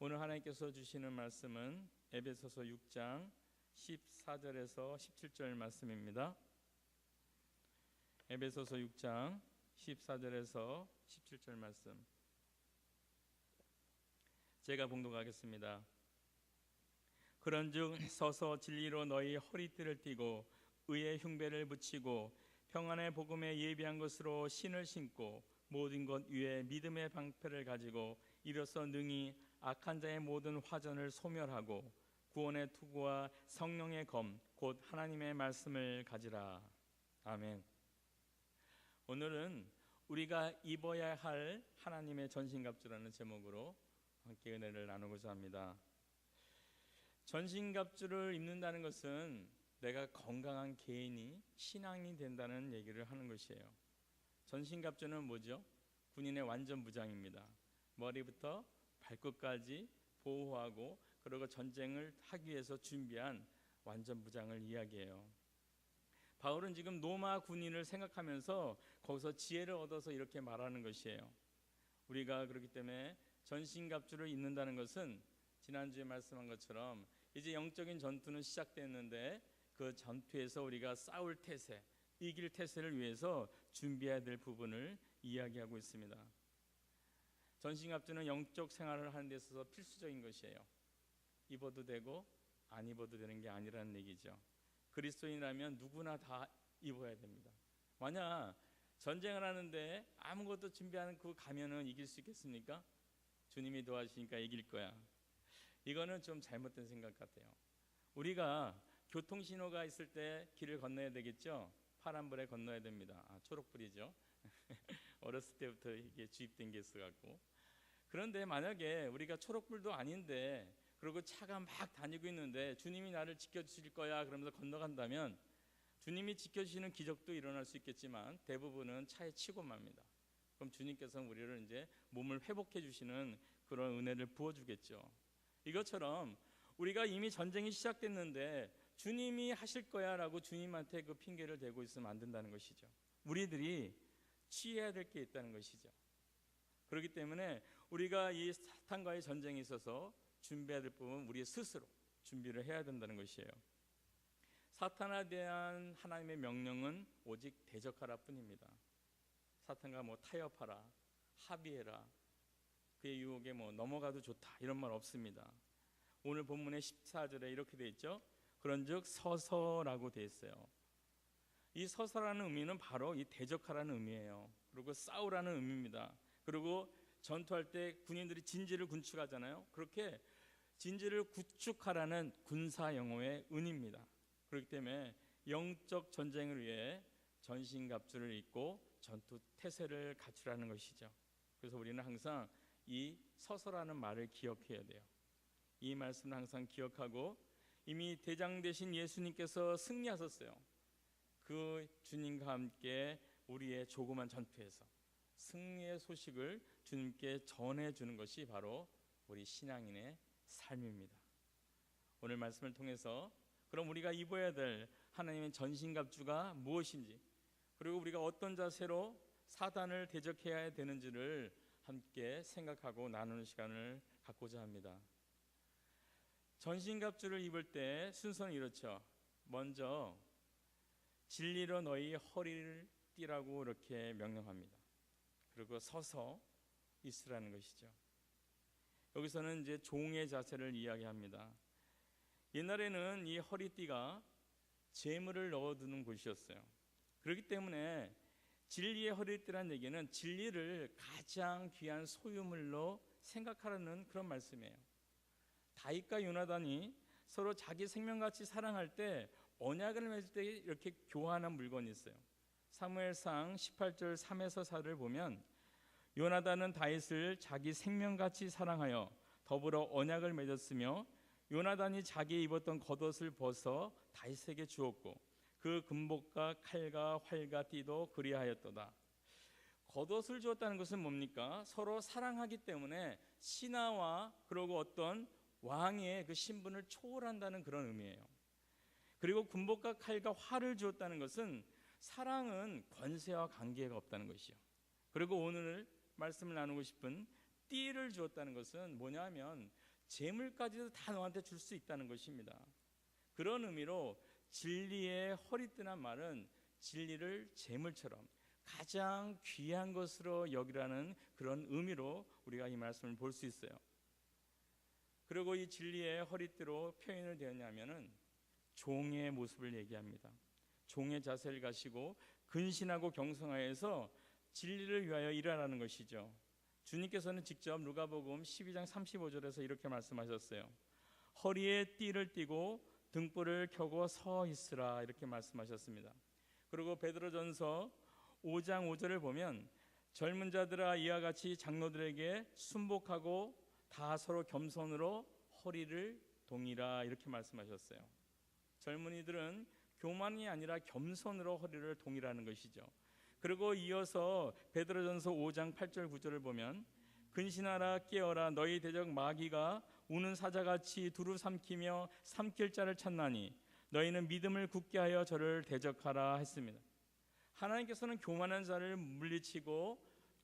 오늘 하나님께서 주시는 말씀은 에베소서 6장 14절에서 17절 말씀입니다. 에베소서 6장 14절에서 17절 말씀 제가 봉독하겠습니다. 그런즉 서서 진리로 너희 허리띠를 띠고 의의 흉배를 붙이고 평안의 복음에 예비한 것으로 신을 신고 모든 것 위에 믿음의 방패를 가지고 이로써 능히 악한 자의 모든 화전을 소멸하고 구원의 투구와 성령의 검 곧 하나님의 말씀을 가지라. 아멘. 오늘은 우리가 입어야 할 하나님의 전신갑주라는 제목으로 함께 은혜를 나누고자 합니다. 전신갑주를 입는다는 것은 내가 건강한 개인이 신앙이 된다는 얘기를 하는 것이에요. 전신갑주는 뭐죠? 군인의 완전 무장입니다. 머리부터 발끝까지 보호하고 그리고 전쟁을 하기 위해서 준비한 완전 무장을 이야기해요. 바울은 지금 로마 군인을 생각하면서 거기서 지혜를 얻어서 이렇게 말하는 것이에요. 우리가 그렇기 때문에 전신갑주를 입는다는 것은 지난주에 말씀한 것처럼 이제 영적인 전투는 시작됐는데 그 전투에서 우리가 싸울 태세, 이길 태세를 위해서 준비해야 될 부분을 이야기하고 있습니다. 전신갑주는 영적 생활을 하는 데 있어서 필수적인 것이에요. 입어도 되고 안 입어도 되는 게 아니라는 얘기죠. 그리스도인이라면 누구나 다 입어야 됩니다. 만약 전쟁을 하는데 아무것도 준비하는 그 가면은 이길 수 있겠습니까? 주님이 도와주시니까 이길 거야. 이거는 좀 잘못된 생각 같아요. 우리가 교통신호가 있을 때 길을 건너야 되겠죠? 파란불에 건너야 됩니다. 초록불이죠. 어렸을 때부터 이게 주입된 게 있어갖고. 그런데 만약에 우리가 초록불도 아닌데 그리고 차가 막 다니고 있는데 주님이 나를 지켜주실 거야 그러면서 건너간다면 주님이 지켜주시는 기적도 일어날 수 있겠지만 대부분은 차에 치고 맙니다. 그럼 주님께서는 우리를 이제 몸을 회복해 주시는 그런 은혜를 부어주겠죠. 이것처럼 우리가 이미 전쟁이 시작됐는데 주님이 하실 거야 라고 주님한테 그 핑계를 대고 있으면 안 된다는 것이죠. 우리들이 취해야 될 게 있다는 것이죠. 그렇기 때문에 우리가 이 사탄과의 전쟁에 있어서 준비해야 될 부분은 우리 스스로 준비를 해야 된다는 것이에요. 사탄에 대한 하나님의 명령은 오직 대적하라 뿐입니다. 사탄과 타협하라, 합의해라, 그의 유혹에 넘어가도 좋다 이런 말 없습니다. 오늘 본문의 14절에 이렇게 돼 있죠. 그런즉 서서라고 돼 있어요. 이 서서라는 의미는 바로 이 대적하라는 의미예요. 그리고 싸우라는 의미입니다. 그리고 전투할 때 군인들이 진지를 구축하잖아요. 그렇게 진지를 구축하라는 군사 용어의 은입니다. 그렇기 때문에 영적 전쟁을 위해 전신갑주를 입고 전투 태세를 갖추라는 것이죠. 그래서 우리는 항상 이 서서라는 말을 기억해야 돼요. 이 말씀을 항상 기억하고 이미 대장 되신 예수님께서 승리하셨어요. 그 주님과 함께 우리의 조그만 전투에서 승리의 소식을 주님께 전해주는 것이 바로 우리 신앙인의 삶입니다. 오늘 말씀을 통해서 그럼 우리가 입어야 될 하나님의 전신갑주가 무엇인지, 그리고 우리가 어떤 자세로 사단을 대적해야 되는지를 함께 생각하고 나누는 시간을 갖고자 합니다. 전신갑주를 입을 때 순서는 이렇죠. 먼저 진리로 너희 허리를 띠라고 이렇게 명령합니다. 그리고 서서 있으라는 것이죠. 여기서는 이제 종의 자세를 이야기합니다. 옛날에는 이 허리띠가 재물을 넣어두는 곳이었어요. 그렇기 때문에 진리의 허리띠라는 얘기는 진리를 가장 귀한 소유물로 생각하라는 그런 말씀이에요. 다윗과 요나단이 서로 자기 생명같이 사랑할 때 언약을 맺을 때 이렇게 교환한 물건이 있어요. 사무엘상 18절 3에서 4를 보면 요나단은 다윗을 자기 생명같이 사랑하여 더불어 언약을 맺었으며 요나단이 자기 입었던 겉옷을 벗어 다윗에게 주었고 그 금복과 칼과 활과 띠도 그리하였도다. 겉옷을 주었다는 것은 뭡니까? 서로 사랑하기 때문에 신하와 그리고 어떤 왕의 그 신분을 초월한다는 그런 의미예요. 그리고 금복과 칼과 활을 주었다는 것은 사랑은 권세와 관계가 없다는 것이요. 그리고 오늘 말씀을 나누고 싶은 띠를 주었다는 것은 뭐냐면 재물까지도 다 너한테 줄 수 있다는 것입니다. 그런 의미로 진리의 허리띠란 말은 진리를 재물처럼 가장 귀한 것으로 여기라는 그런 의미로 우리가 이 말씀을 볼 수 있어요. 그리고 이 진리의 허리띠로 표현을 되었냐면은 종의 모습을 얘기합니다. 종의 자세를 가지고 근신하고 경성하여서 진리를 위하여 일하라는 것이죠. 주님께서는 직접 누가복음 12장 35절에서 이렇게 말씀하셨어요. 허리에 띠를 띠고 등불을 켜고 서 있으라, 이렇게 말씀하셨습니다. 그리고 베드로전서 5장 5절을 보면 젊은 자들아 이와 같이 장로들에게 순복하고 다 서로 겸손으로 허리를 동이라, 이렇게 말씀하셨어요. 젊은이들은 교만이 아니라 겸손으로 허리를 동이라는 것이죠. 그리고 이어서 베드로전서 5장 8절 9절을 보면 근신하라 깨어라 너희 대적 마귀가 우는 사자같이 두루 삼키며 삼킬 자를 찾나니 너희는 믿음을 굳게 하여 저를 대적하라 했습니다. 하나님께서는 교만한 자를 물리치고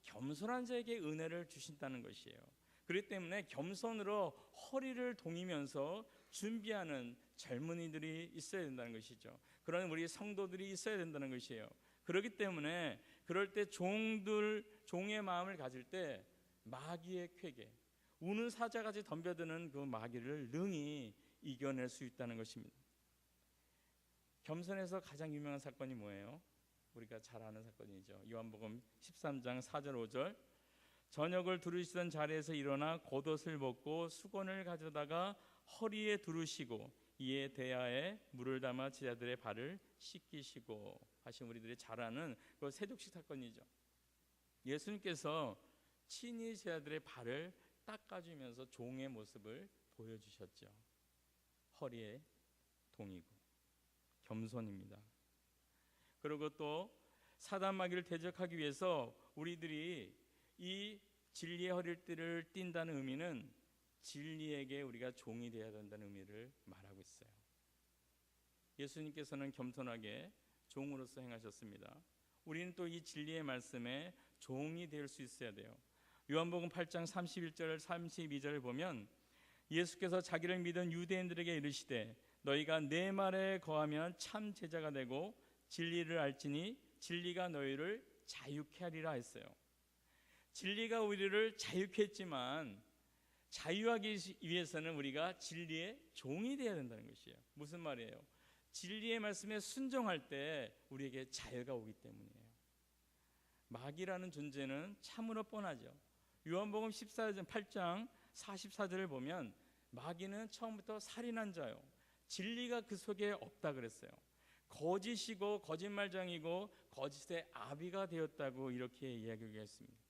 겸손한 자에게 은혜를 주신다는 것이에요. 그렇기 때문에 겸손으로 허리를 동이면서 준비하는 젊은이들이 있어야 된다는 것이죠. 그런 우리 성도들이 있어야 된다는 것이에요. 그렇기 때문에 그럴 때 종의 마음을 가질 때 마귀의 쾌계, 우는 사자같이 덤벼드는 그 마귀를 능히 이겨낼 수 있다는 것입니다. 겸손에서 가장 유명한 사건이 뭐예요? 우리가 잘 아는 사건이죠. 요한복음 13장 4절 5절 저녁을 두르시던 자리에서 일어나 겉옷을 벗고 수건을 가져다가 허리에 두르시고 이에 대야에 물을 담아 제자들의 발을 씻기시고 하신 우리들이 잘 아는 그 세족식 사건이죠. 예수님께서 친히 제자들의 발을 닦아주면서 종의 모습을 보여주셨죠. 허리에 동이고 겸손입니다. 그리고 또 사단 마귀를 대적하기 위해서 우리들이 이 진리의 허리띠를 띈다는 의미는 진리에게 우리가 종이 되어야 된다는 의미를 말하고 있어요. 예수님께서는 겸손하게 종으로서 행하셨습니다. 우리는 또 이 진리의 말씀에 종이 될 수 있어야 돼요. 요한복음 8장 31절 32절을 보면 예수께서 자기를 믿은 유대인들에게 이르시되 너희가 내 말에 거하면 참 제자가 되고 진리를 알지니 진리가 너희를 자유케 하리라 했어요. 진리가 우리를 자유케 했지만 자유하기 위해서는 우리가 진리의 종이 되어야 된다는 것이에요. 무슨 말이에요? 진리의 말씀에 순종할 때 우리에게 자유가 오기 때문이에요. 마귀라는 존재는 참으로 뻔하죠. 요한복음 8장 44절을 보면 마귀는 처음부터 살인한 자요, 진리가 그 속에 없다 그랬어요. 거짓이고 거짓말장이고 거짓의 아비가 되었다고 이렇게 이야기했습니다.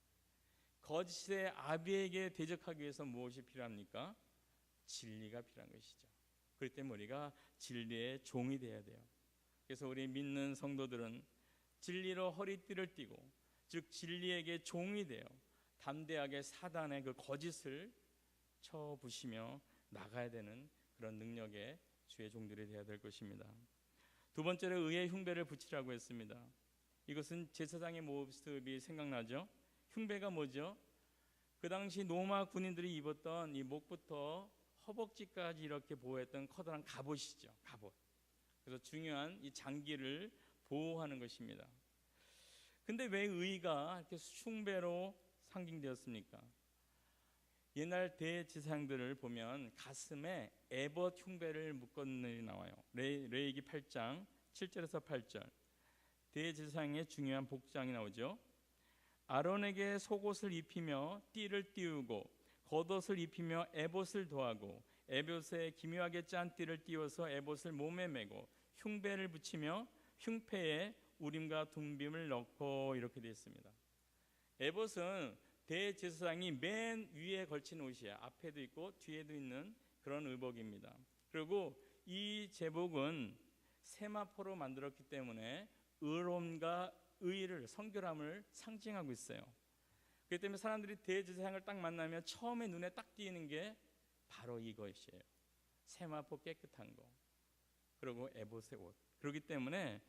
거짓의 아비에게 대적하기 위해서 무엇이 필요합니까? 진리가 필요한 것이죠. 그렇기 때문에 우리가 진리의 종이 되어야 돼요. 그래서 우리 믿는 성도들은 진리로 허리띠를 띠고, 즉 진리에게 종이 되어 담대하게 사단의 그 거짓을 쳐부시며 나가야 되는 그런 능력의 주의 종들이 되어야 될 것입니다. 두 번째로 의의 흉배를 붙이라고 했습니다. 이것은 제사장의 모습이 생각나죠. 흉배가 뭐죠? 그 당시 로마 군인들이 입었던 이 목부터 허벅지까지 이렇게 보호했던 커다란 갑옷이죠. 갑옷. 그래서 중요한 이 장기를 보호하는 것입니다. 근데 왜 의가 이렇게 흉배로 상징되었습니까? 옛날 대제사장들을 보면 가슴에 에봇 흉배를 묶은 일이 나와요. 레위기 8장 7절에서 8절. 대제사장의 중요한 복장이 나오죠. 아론에게 속옷을 입히며 띠를 띄우고 겉옷을 입히며 에봇을 더하고 에봇에 기묘하게 짠 띠를 띄워서 에봇을 몸에 메고 흉배를 붙이며 흉패에 우림과 둠빔을 넣고, 이렇게 되어 있습니다. 에봇은 대제사장이 맨 위에 걸친 옷이에요. 앞에도 있고 뒤에도 있는 그런 의복입니다. 그리고 이 제복은 세마포로 만들었기 때문에 의로움과 의를, 성결함을 상징하고 있어요. 그렇기 때문에 사람들이 대제사장을 딱 만나면 처음에 눈에 딱 띄는 게 바로 이것이에요. 세마포 깨끗한 거, 그리고 에봇의 옷. 그렇기 때문에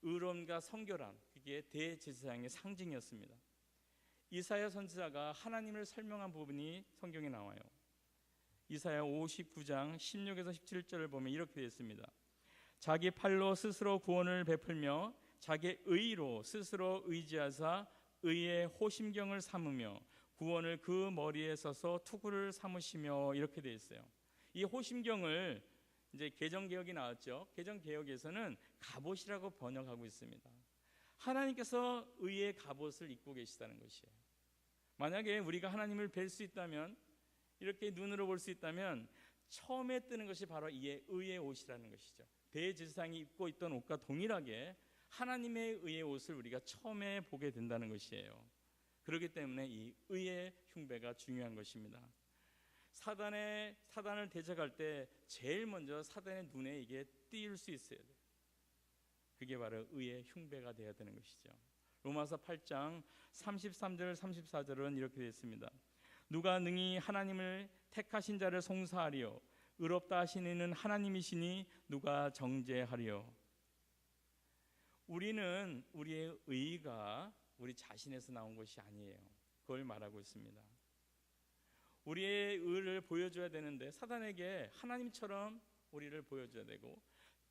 의로움과 성결함, 그게 대제사장의 상징이었습니다. 이사야 선지자가 하나님을 설명한 부분이 성경에 나와요. 이사야 59장 16에서 17절을 보면 이렇게 되어 있습니다. 자기 팔로 스스로 구원을 베풀며 자기 의로 스스로 의지하사 의의 호심경을 삼으며 구원을 그 머리에 써서 투구를 삼으시며, 이렇게 되어 있어요. 이 호심경을 이제 개정개혁이 나왔죠. 개정개혁에서는 갑옷이라고 번역하고 있습니다. 하나님께서 의의 갑옷을 입고 계시다는 것이에요. 만약에 우리가 하나님을 뵐 수 있다면, 이렇게 눈으로 볼 수 있다면 처음에 뜨는 것이 바로 이 의의 옷이라는 것이죠. 대제사장이 입고 있던 옷과 동일하게 하나님의 의의 옷을 우리가 처음에 보게 된다는 것이에요. 그렇기 때문에 이 의의 흉배가 중요한 것입니다. 사단을 대적할 때 제일 먼저 사단의 눈에 이게 띄울 수 있어야 돼요. 그게 바로 의의 흉배가 되어야 되는 것이죠. 로마서 8장 33절 34절은 이렇게 되어 있습니다. 누가 능히 하나님을 택하신 자를 송사하리요, 의롭다 하시는 이는 하나님이시니 누가 정죄하리요. 우리는 우리의 의가 우리 자신에서 나온 것이 아니에요. 그걸 말하고 있습니다. 우리의 의를 보여줘야 되는데 사단에게 하나님처럼 우리를 보여줘야 되고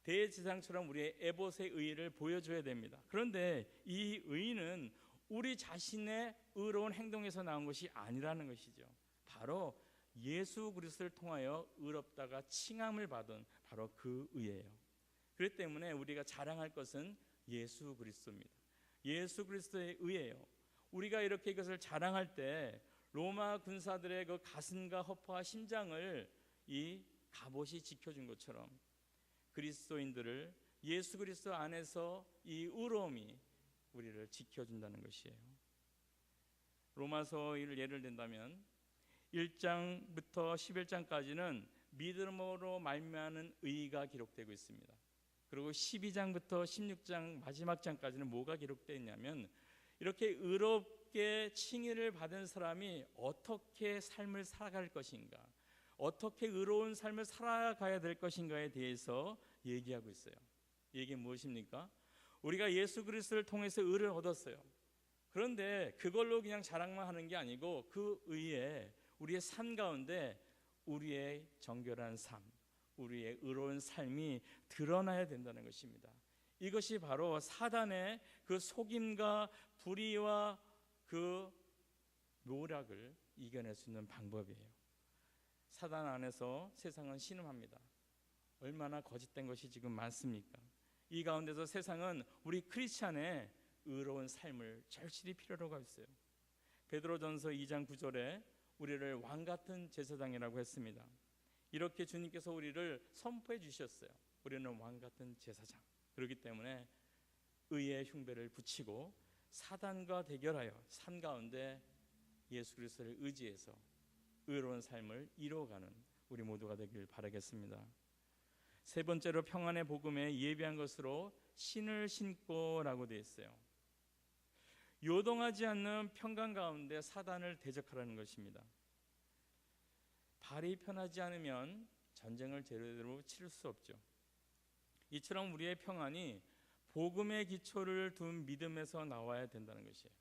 대제사장처럼 우리의 에봇의 의를 보여줘야 됩니다. 그런데 이 의는 우리 자신의 의로운 행동에서 나온 것이 아니라는 것이죠. 바로 예수 그리스도를 통하여 의롭다가 칭함을 받은 바로 그 의예요. 그렇기 때문에 우리가 자랑할 것은 예수 그리스도입니다. 예수 그리스도의 의예요. 우리가 이렇게 이것을 자랑할 때 로마 군사들의 그 가슴과 허파와 심장을 이 갑옷이 지켜준 것처럼 그리스도인들을 예수 그리스도 안에서 이 의로움이 우리를 지켜준다는 것이에요. 로마서를 예를 든다면 1장부터 11장까지는 믿음으로 말미암는 의가 기록되고 있습니다. 그리고 12장부터 16장 마지막 장까지는 뭐가 기록되어 있냐면 이렇게 의롭게 칭의를 받은 사람이 어떻게 삶을 살아갈 것인가, 어떻게 의로운 삶을 살아가야 될 것인가에 대해서 얘기하고 있어요. 이게 무엇입니까? 우리가 예수 그리스도를 통해서 의를 얻었어요. 그런데 그걸로 그냥 자랑만 하는 게 아니고 그 의에 우리의 삶 가운데 우리의 정결한 삶, 우리의 의로운 삶이 드러나야 된다는 것입니다. 이것이 바로 사단의 그 속임과 불의와 그 노력을 이겨낼 수 있는 방법이에요. 사단 안에서 세상은 신음합니다. 얼마나 거짓된 것이 지금 많습니까? 이 가운데서 세상은 우리 크리스찬의 의로운 삶을 절실히 필요로 하고 있어요. 베드로전서 2장 9절에 우리를 왕같은 제사장이라고 했습니다. 이렇게 주님께서 우리를 선포해 주셨어요. 우리는 왕같은 제사장. 그렇기 때문에 의의 흉배를 붙이고 사단과 대결하여 삶 가운데 예수 그리스도를 의지해서 의로운 삶을 이루어가는 우리 모두가 되길 바라겠습니다. 세 번째로 평안의 복음에 예비한 것으로 신을 신고라고 되어 있어요. 요동하지 않는 평강 가운데 사단을 대적하라는 것입니다. 발이 편하지 않으면 전쟁을 제대로 치를 수 없죠. 이처럼 우리의 평안이 복음의 기초를 둔 믿음에서 나와야 된다는 것이에요.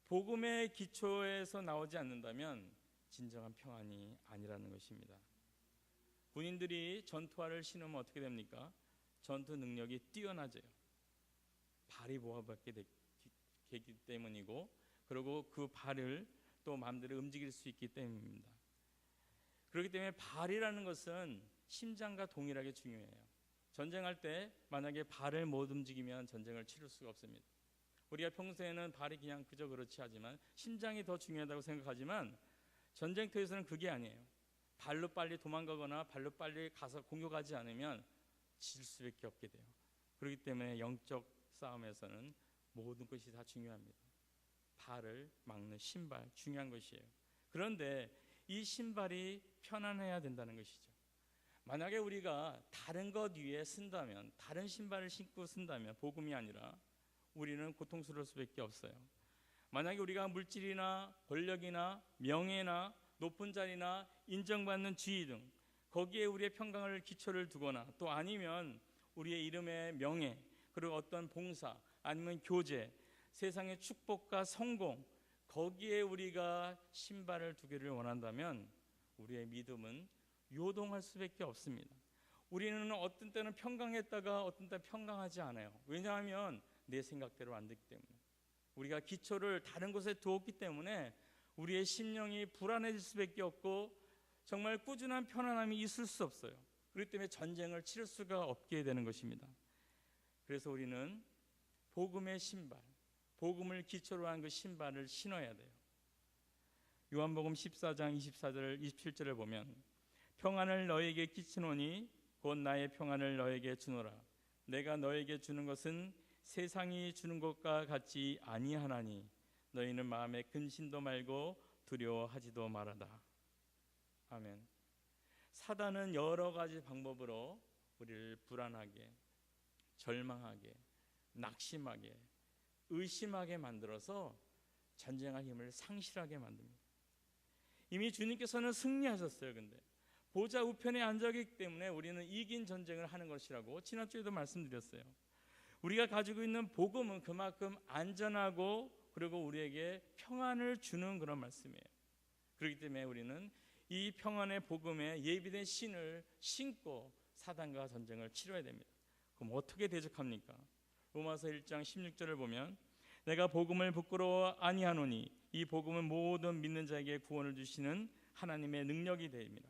복음의 기초에서 나오지 않는다면 진정한 평안이 아니라는 것입니다. 군인들이 전투화를 신으면 어떻게 됩니까? 전투 능력이 뛰어나져요. 발이 보호받게 되기 때문이고, 그리고 그 발을 또 마음대로 움직일 수 있기 때문입니다. 그렇기 때문에 발이라는 것은 심장과 동일하게 중요해요. 전쟁할 때 만약에 발을 못 움직이면 전쟁을 치를 수가 없습니다. 우리가 평소에는 발이 그냥 그저 그렇지 하지만 심장이 더 중요하다고 생각하지만 전쟁터에서는 그게 아니에요. 발로 빨리 도망가거나 발로 빨리 가서 공격하지 않으면 질 수밖에 없게 돼요. 그렇기 때문에 영적 싸움에서는 모든 것이 다 중요합니다. 발을 막는 신발 중요한 것이에요. 그런데 이 신발이 편안해야 된다는 것이죠. 만약에 우리가 다른 것 위에 쓴다면, 다른 신발을 신고 쓴다면 복음이 아니라 우리는 고통스러울 수밖에 없어요. 만약에 우리가 물질이나 권력이나 명예나 높은 자리나 인정받는 지위 등 거기에 우리의 평강을 기초를 두거나 또 아니면 우리의 이름의 명예, 그리고 어떤 봉사 아니면 교제, 세상의 축복과 성공, 거기에 우리가 신발을 두기를 원한다면 우리의 믿음은 요동할 수밖에 없습니다. 우리는 어떤 때는 평강했다가 어떤 때 평강하지 않아요. 왜냐하면 내 생각대로 안 되기 때문에, 우리가 기초를 다른 곳에 두었기 때문에 우리의 심령이 불안해질 수밖에 없고 정말 꾸준한 편안함이 있을 수 없어요. 그렇기 때문에 전쟁을 치를 수가 없게 되는 것입니다. 그래서 우리는 복음의 신발, 복음을 기초로 한 그 신발을 신어야 돼요. 요한복음 14장 24절 27절을 보면 평안을 너에게 끼치노니 곧 나의 평안을 너에게 주노라. 내가 너에게 주는 것은 세상이 주는 것과 같지 아니하나니 너희는 마음에 근심도 말고 두려워하지도 말아라. 아멘. 사단은 여러 가지 방법으로 우리를 불안하게, 절망하게, 낙심하게, 의심하게 만들어서 전쟁할 힘을 상실하게 만듭니다. 이미 주님께서는 승리하셨어요. 근데 보좌 우편에 앉아있기 때문에 우리는 이긴 전쟁을 하는 것이라고 지난주에도 말씀드렸어요. 우리가 가지고 있는 복음은 그만큼 안전하고 그리고 우리에게 평안을 주는 그런 말씀이에요. 그렇기 때문에 우리는 이 평안의 복음에 예비된 신을 신고 사단과 전쟁을 치러야 됩니다. 그럼 어떻게 대적합니까? 로마서 1장 16절을 보면 내가 복음을 부끄러워 아니하노니 이 복음은 모든 믿는 자에게 구원을 주시는 하나님의 능력이 됩니다.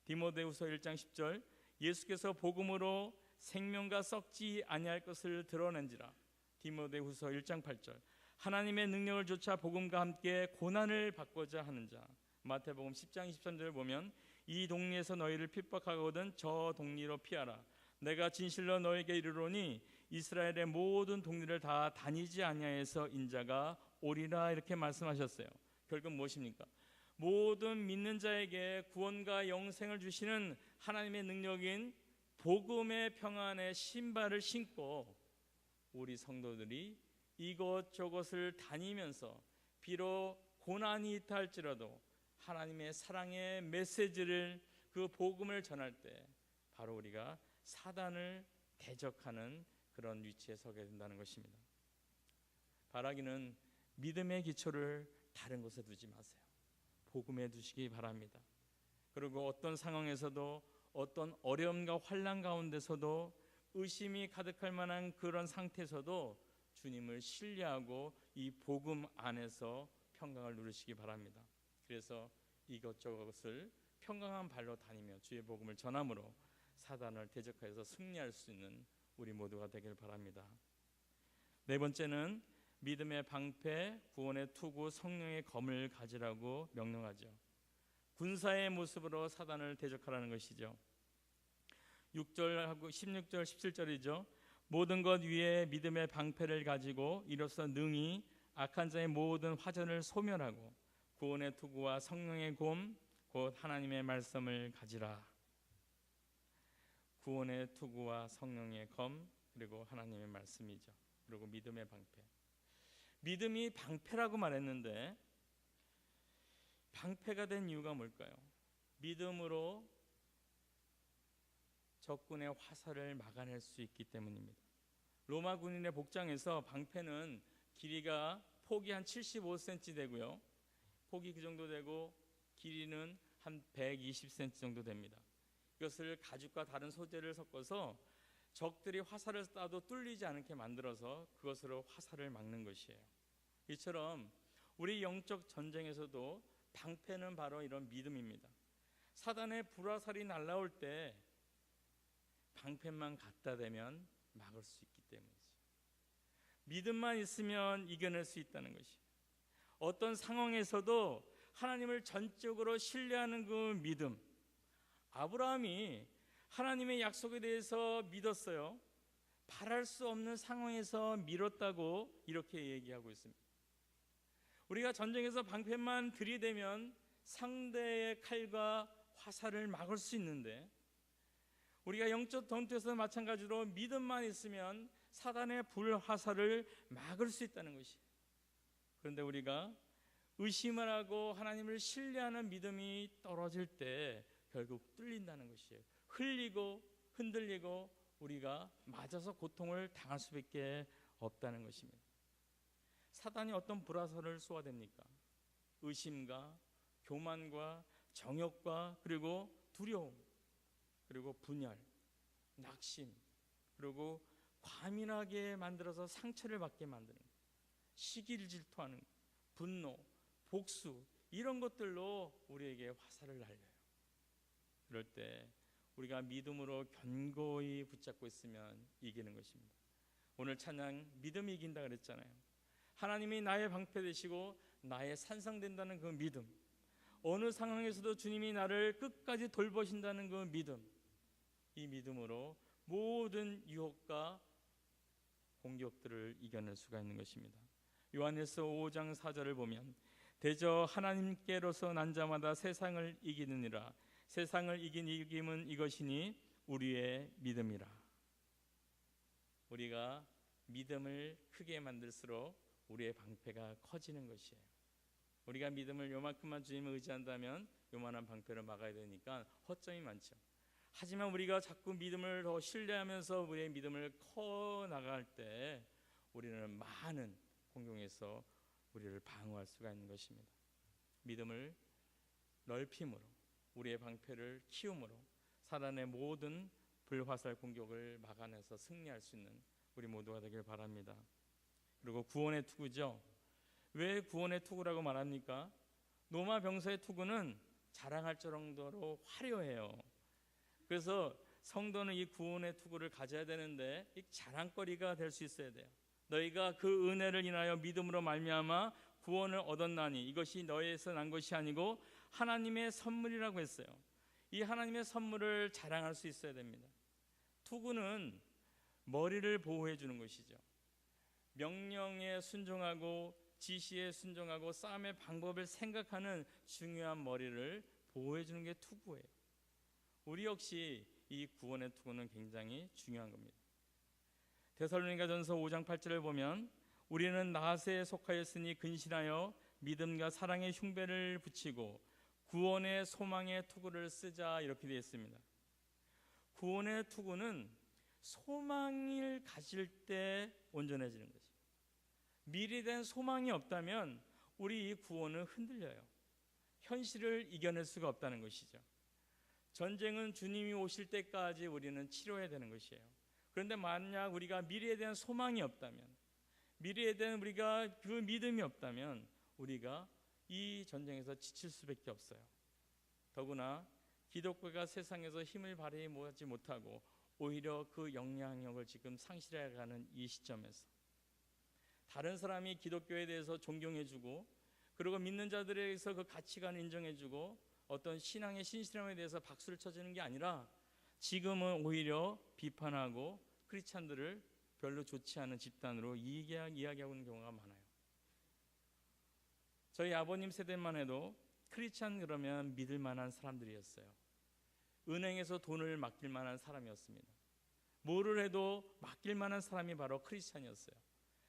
디모데후서 1장 10절 예수께서 복음으로 생명과 썩지 아니할 것을 드러낸지라. 디모데후서 1장 8절 하나님의 능력을 조차 복음과 함께 고난을 받고자 하는 자. 마태복음 10장 23절을 보면 이 동리에서 너희를 핍박하거든 저 동리로 피하라. 내가 진실로 너에게 이르노니 이스라엘의 모든 동리를 다 다니지 아니하여서 인자가 오리라. 이렇게 말씀하셨어요. 결국 무엇입니까? 모든 믿는 자에게 구원과 영생을 주시는 하나님의 능력인 복음의 평안의 신발을 신고 우리 성도들이 이것저것을 다니면서 비록 고난이 있다 할지라도 하나님의 사랑의 메시지를, 그 복음을 전할 때 바로 우리가 사단을 대적하는 그런 위치에 서게 된다는 것입니다. 바라기는 믿음의 기초를 다른 곳에 두지 마세요. 복음에 두시기 바랍니다. 그리고 어떤 상황에서도, 어떤 어려움과 환난 가운데서도, 의심이 가득할 만한 그런 상태에서도 주님을 신뢰하고 이 복음 안에서 평강을 누리시기 바랍니다. 그래서 이것저것을 평강한 발로 다니며 주의 복음을 전함으로 사단을 대적하여서 승리할 수 있는 우리 모두가 되길 바랍니다. 네 번째는 믿음의 방패, 구원의 투구, 성령의 검을 가지라고 명령하죠. 군사의 모습으로 사단을 대적하라는 것이죠. 6절하고 16절, 17절이죠. 모든 것 위에 믿음의 방패를 가지고 이로써 능히 악한 자의 모든 화전을 소멸하고 구원의 투구와 성령의 검, 곧 하나님의 말씀을 가지라. 구원의 투구와 성령의 검, 그리고 하나님의 말씀이죠. 그리고 믿음의 방패. 믿음이 방패라고 말했는데 방패가 된 이유가 뭘까요? 믿음으로 적군의 화살을 막아낼 수 있기 때문입니다. 로마 군인의 복장에서 방패는 길이가 폭이 한 75cm 되고요, 폭이 그 정도 되고 길이는 한 120cm 정도 됩니다. 이것을 가죽과 다른 소재를 섞어서 적들이 화살을 쏴도 뚫리지 않게 만들어서 그것으로 화살을 막는 것이에요. 이처럼 우리 영적 전쟁에서도 방패는 바로 이런 믿음입니다. 사단의 불화살이 날아올 때 방패만 갖다 대면 막을 수 있기 때문이죠. 믿음만 있으면 이겨낼 수 있다는 것이에요. 어떤 상황에서도 하나님을 전적으로 신뢰하는 그 믿음. 아브라함이 하나님의 약속에 대해서 믿었어요. 바랄 수 없는 상황에서 믿었다고 이렇게 얘기하고 있습니다. 우리가 전쟁에서 방패만 들이대면 상대의 칼과 화살을 막을 수 있는데, 우리가 영적 전투에서 마찬가지로 믿음만 있으면 사단의 불화살을 막을 수 있다는 것이에요. 그런데 우리가 의심을 하고 하나님을 신뢰하는 믿음이 떨어질 때 결국 뚫린다는 것이에요. 흘리고 흔들리고 우리가 맞아서 고통을 당할 수밖에 없다는 것입니다. 사단이 어떤 불화살을 쏘아댑니까? 의심과 교만과 정욕과 그리고 두려움, 그리고 분열, 낙심, 그리고 과민하게 만들어서 상처를 받게 만드는 것, 시기를 질투하는 것, 분노, 복수, 이런 것들로 우리에게 화살을 날려요. 그럴 때 우리가 믿음으로 견고히 붙잡고 있으면 이기는 것입니다. 오늘 찬양 믿음이 이긴다 그랬잖아요. 하나님이 나의 방패 되시고 나의 산성된다는 그 믿음, 어느 상황에서도 주님이 나를 끝까지 돌보신다는 그 믿음, 이 믿음으로 모든 유혹과 공격들을 이겨낼 수가 있는 것입니다. 요한일서 5장 4절을 보면 대저 하나님께로서 난 자마다 세상을 이기느니라. 세상을 이긴 이김은 이것이니 우리의 믿음이라. 우리가 믿음을 크게 만들수록 우리의 방패가 커지는 것이에요. 우리가 믿음을 요만큼만 주님을 의지한다면 요만한 방패를 막아야 되니까 허점이 많죠. 하지만 우리가 자꾸 믿음을 더 신뢰하면서 우리의 믿음을 커 나갈 때 우리는 많은 공격에서 우리를 방어할 수가 있는 것입니다. 믿음을 넓힘으로, 우리의 방패를 키움으로 사단의 모든 불화살 공격을 막아내서 승리할 수 있는 우리 모두가 되길 바랍니다. 그리고 구원의 투구죠. 왜 구원의 투구라고 말합니까? 노마 병사의 투구는 자랑할 정도로 화려해요. 그래서 성도는 이 구원의 투구를 가져야 되는데 이 자랑거리가 될 수 있어야 돼요. 너희가 그 은혜를 인하여 믿음으로 말미암아 구원을 얻었나니 이것이 너희에서 난 것이 아니고 하나님의 선물이라고 했어요. 이 하나님의 선물을 자랑할 수 있어야 됩니다. 투구는 머리를 보호해 주는 것이죠. 명령에 순종하고 지시에 순종하고 싸움의 방법을 생각하는 중요한 머리를 보호해 주는 게 투구예요. 우리 역시 이 구원의 투구는 굉장히 중요한 겁니다. 데살로니가전서 5장 8절을 보면 우리는 나세에 속하였으니 근신하여 믿음과 사랑의 흉배를 붙이고 구원의 소망의 투구를 쓰자, 이렇게 되어 있습니다. 구원의 투구는 소망을 가질 때 온전해지는 거죠. 미래에 대한 소망이 없다면 우리 이 구원은 흔들려요. 현실을 이겨낼 수가 없다는 것이죠. 전쟁은 주님이 오실 때까지 우리는 치러야 되는 것이에요. 그런데 만약 우리가 미래에 대한 소망이 없다면, 미래에 대한 우리가 그 믿음이 없다면 우리가 이 전쟁에서 지칠 수밖에 없어요. 더구나 기독교가 세상에서 힘을 발휘하지 못하고 오히려 그 영향력을 지금 상실해가는 이 시점에서 다른 사람이 기독교에 대해서 존경해주고 그리고 믿는 자들에게서 그 가치관을 인정해주고 어떤 신앙의 신실함에 대해서 박수를 쳐주는 게 아니라 지금은 오히려 비판하고 크리스찬들을 별로 좋지 않은 집단으로 이야기하고 있는 경우가 많아요. 저희 아버님 세대만 해도 크리스찬 그러면 믿을 만한 사람들이었어요. 은행에서 돈을 맡길 만한 사람이었습니다. 뭐를 해도 맡길 만한 사람이 바로 크리스찬이었어요.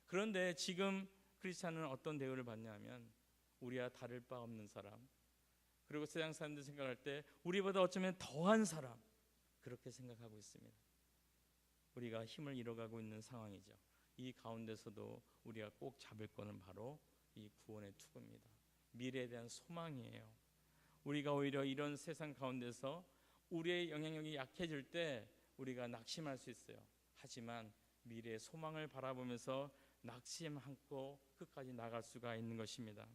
그런데 지금 크리스찬은 어떤 대우를 받냐 하면 우리와 다를 바 없는 사람, 그리고 세상 사람들 생각할 때 우리보다 어쩌면 더한 사람, 그렇게 생각하고 있습니다. 우리가 힘을 잃어가고 있는 상황이죠. 이 가운데서도 우리가 꼭 잡을 거는 바로 이 구원의 투구입니다. 미래에 대한 소망이에요. 우리가 오히려 이런 세상 가운데서 우리의 영향력이 약해질 때 우리가 낙심할 수 있어요. 하지만 미래의 소망을 바라보면서 낙심 않고 끝까지 나갈 수가 있는 것입니다.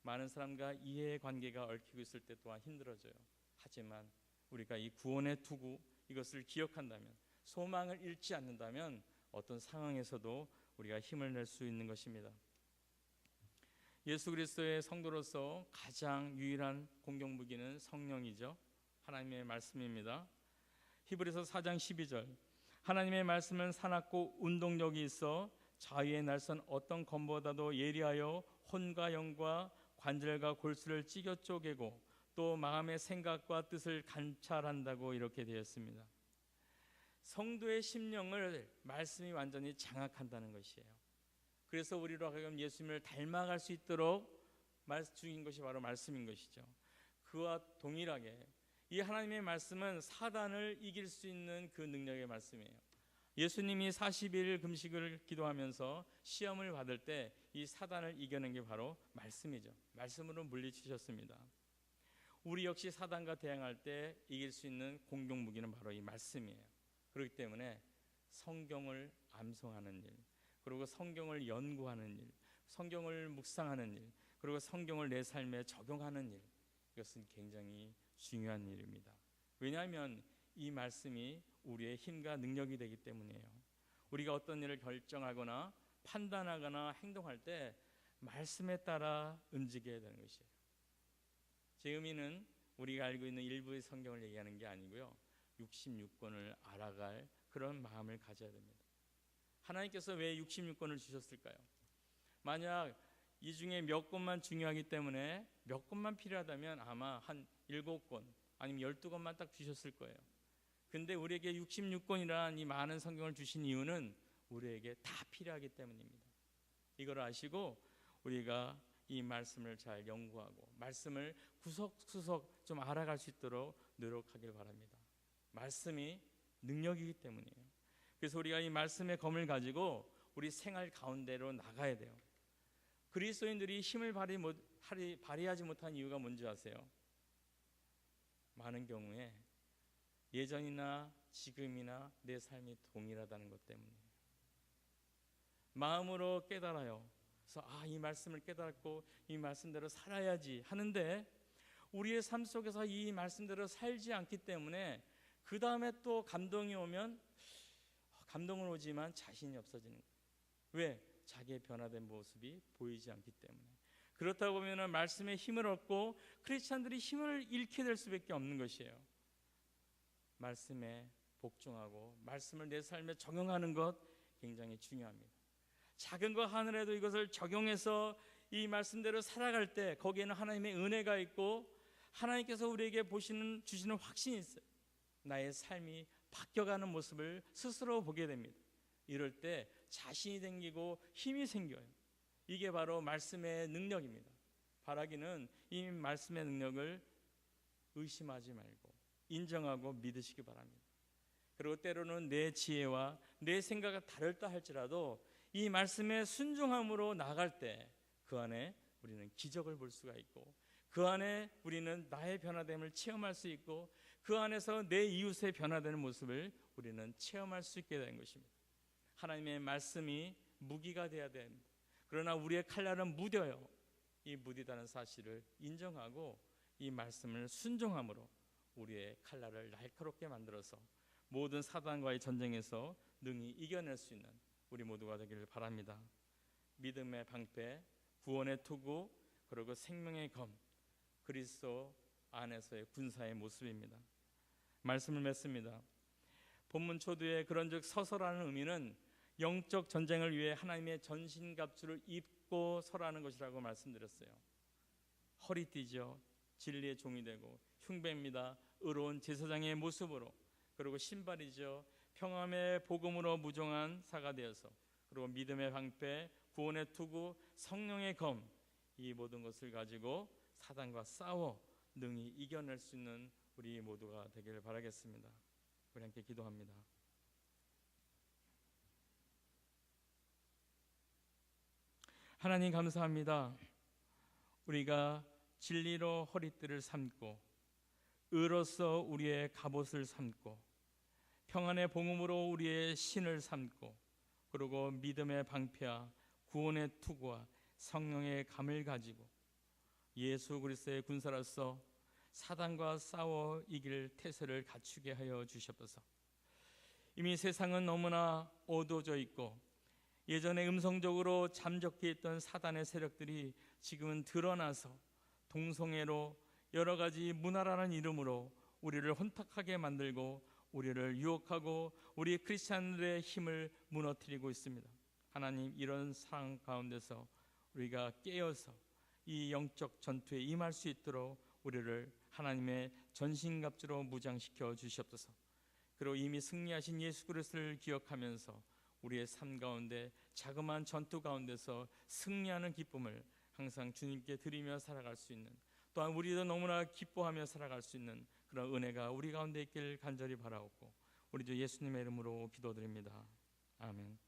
많은 사람과 이해관계가 얽히고 있을 때 또한 힘들어져요. 하지만 우리가 이 구원의 투구, 이것을 기억한다면, 소망을 잃지 않는다면 어떤 상황에서도 우리가 힘을 낼 수 있는 것입니다. 예수 그리스도의 성도로서 가장 유일한 공격무기는 성령이죠. 하나님의 말씀입니다. 히브리서 4장 12절, 하나님의 말씀은 사납고 운동력이 있어 자위에 날선 어떤 검보다도 예리하여 혼과 영과 관절과 골수를 찢어 쪼개고 또 마음의 생각과 뜻을 관찰한다고 이렇게 되었습니다. 성도의 심령을 말씀이 완전히 장악한다는 것이에요. 그래서 우리로 하여금 예수님을 닮아갈 수 있도록 주인 것이 바로 말씀인 것이죠. 그와 동일하게 이 하나님의 말씀은 사단을 이길 수 있는 그 능력의 말씀이에요. 예수님이 40일 금식을 기도하면서 시험을 받을 때 이 사단을 이겨낸 게 바로 말씀이죠. 말씀으로 물리치셨습니다. 우리 역시 사단과 대항할 때 이길 수 있는 공격 무기는 바로 이 말씀이에요. 그렇기 때문에 성경을 암송하는 일, 그리고 성경을 연구하는 일, 성경을 묵상하는 일, 그리고 성경을 내 삶에 적용하는 일, 이것은 굉장히 중요한 일입니다. 왜냐하면 이 말씀이 우리의 힘과 능력이 되기 때문이에요. 우리가 어떤 일을 결정하거나 판단하거나 행동할 때 말씀에 따라 움직여야 되는 것이에요. 제 의미는 우리가 알고 있는 일부의 성경을 얘기하는 게 아니고요, 66권을 알아갈 그런 마음을 가져야 됩니다. 하나님께서 왜 66권을 주셨을까요? 만약 이 중에 몇 권만 중요하기 때문에 몇 권만 필요하다면 아마 한 7권 아니면 12권만 딱 주셨을 거예요. 근데 우리에게 66권이라는 이 많은 성경을 주신 이유는 우리에게 다 필요하기 때문입니다. 이걸 아시고 우리가 이 말씀을 잘 연구하고 말씀을 구석구석 좀 알아갈 수 있도록 노력하길 바랍니다. 말씀이 능력이기 때문이에요. 그래서 우리가 이 말씀의 검을 가지고 우리 생활 가운데로 나가야 돼요. 그리스도인들이 힘을 발휘하지 못한 이유가 뭔지 아세요? 많은 경우에 예전이나 지금이나 내 삶이 동일하다는 것 때문이에요. 마음으로 깨달아요. 그래서 이 말씀을 깨닫고 이 말씀대로 살아야지 하는데 우리의 삶 속에서 이 말씀대로 살지 않기 때문에 그 다음에 또 감동이 오면 감동은 오지만 자신이 없어지는 거예요. 왜? 자기의 변화된 모습이 보이지 않기 때문에. 그렇다 보면 말씀의 힘을 얻고 크리스찬들이 힘을 잃게 될 수밖에 없는 것이에요. 말씀에 복종하고 말씀을 내 삶에 적용하는 것 굉장히 중요합니다. 작은 거 하늘에도 이것을 적용해서 이 말씀대로 살아갈 때 거기에는 하나님의 은혜가 있고 하나님께서 우리에게 주시는 확신이 있어요. 나의 삶이 바뀌어가는 모습을 스스로 보게 됩니다. 이럴 때 자신이 생기고 힘이 생겨요. 이게 바로 말씀의 능력입니다. 바라기는 이 말씀의 능력을 의심하지 말고 인정하고 믿으시기 바랍니다. 그리고 때로는 내 지혜와 내 생각이 다르다 할지라도 이 말씀에 순종함으로 나갈 때 그 안에 우리는 기적을 볼 수가 있고 그 안에 우리는 나의 변화됨을 체험할 수 있고 그 안에서 내 이웃의 변화되는 모습을 우리는 체험할 수 있게 되는 것입니다. 하나님의 말씀이 무기가 되어야 됩니다. 그러나 우리의 칼날은 무뎌요. 이 무디다는 사실을 인정하고 이 말씀을 순종함으로 우리의 칼날을 날카롭게 만들어서 모든 사단과의 전쟁에서 능히 이겨낼 수 있는 우리 모두가 되기를 바랍니다. 믿음의 방패, 구원의 투구, 그리고 생명의 검, 그리스도 안에서의 군사의 모습입니다. 말씀을 맺습니다. 본문 초두에 그런즉 서서라는 의미는 영적 전쟁을 위해 하나님의 전신갑주를 입고 서라는 것이라고 말씀드렸어요. 허리띠죠. 진리의 종이 되고 흉배입니다. 의로운 제사장의 모습으로. 그리고 신발이죠. 평안의 복음으로 무정한 사가 되어서. 그리고 믿음의 방패, 구원의 투구, 성령의 검, 이 모든 것을 가지고 사단과 싸워 능히 이겨낼 수 있는 우리 모두가 되기를 바라겠습니다. 우리 함께 기도합니다. 하나님 감사합니다. 우리가 진리로 허리띠를 삼고 의로서 우리의 갑옷을 삼고 평안의 복음으로 우리의 신을 삼고 그리고 믿음의 방패와 구원의 투구와 성령의 감을 가지고 예수 그리스도의 군사로서 사단과 싸워 이길 태세를 갖추게 하여 주시옵소서. 이미 세상은 너무나 어두워져 있고 예전에 음성적으로 잠적해 있던 사단의 세력들이 지금은 드러나서 동성애로 여러 가지 문화라는 이름으로 우리를 혼탁하게 만들고 우리를 유혹하고 우리 크리스찬들의 힘을 무너뜨리고 있습니다. 하나님, 이런 상황 가운데서 우리가 깨어서 이 영적 전투에 임할 수 있도록 우리를 하나님의 전신갑주로 무장시켜 주시옵소서. 그리고 이미 승리하신 예수 그리스도를 기억하면서 우리의 삶 가운데 자그마한 전투 가운데서 승리하는 기쁨을 항상 주님께 드리며 살아갈 수 있는, 또한 우리도 너무나 기뻐하며 살아갈 수 있는 그런 은혜가 우리 가운데 있길 간절히 바라옵고 우리 주 예수님의 이름으로 기도드립니다. 아멘.